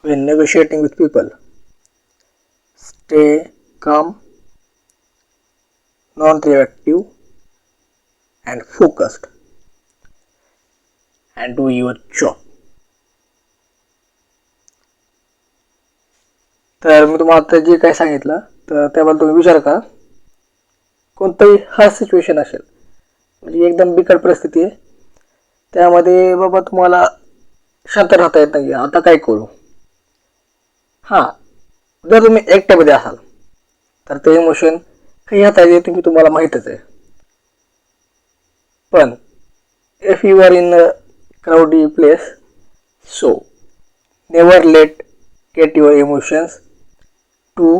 when negotiating with people. Stay calm, non-reactive and focused, and do your job. तर मी तुम्हाला आता जे काय सांगितलं तर त्याबद्दल तुम्ही विचार करा. कोणतंही हा सिच्युएशन असेल म्हणजे एकदम बिकट परिस्थिती आहे, त्यामध्ये बाबा तुम्हाला शांत राहता येत नाही, आता काय करू. हां, जर तुम्ही एकट्यामध्ये असाल तर ते इमोशन काही हाताळले तुम्ही तुम्हाला माहीतच आहे. पण if you are in a crowdy place, so never let get your emotions to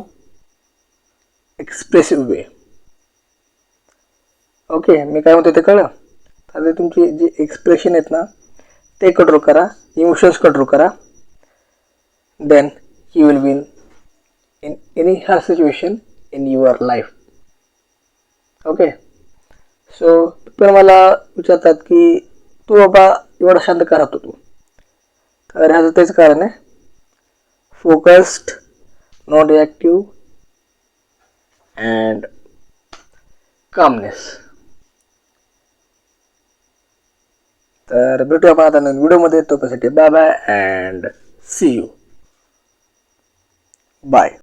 expressive way. Okay, मी काय म्हणतो ते कळलं. तर तुमची जे एक्सप्रेशन आहेत ना ते कंट्रोल करा, इमोशन्स कंट्रोल करा, then you will win in any hard situation in your life. Okay, so पण मला विचारतात की तू बाबा एवढा शांत का राहतो तू. तर ह्याचं तेच कारण आहे, focused, non reactive and calmness. तर भेटूया आपण आता नवीन व्हिडिओमध्ये. तोपर्यंत bye bye and see you. Bye.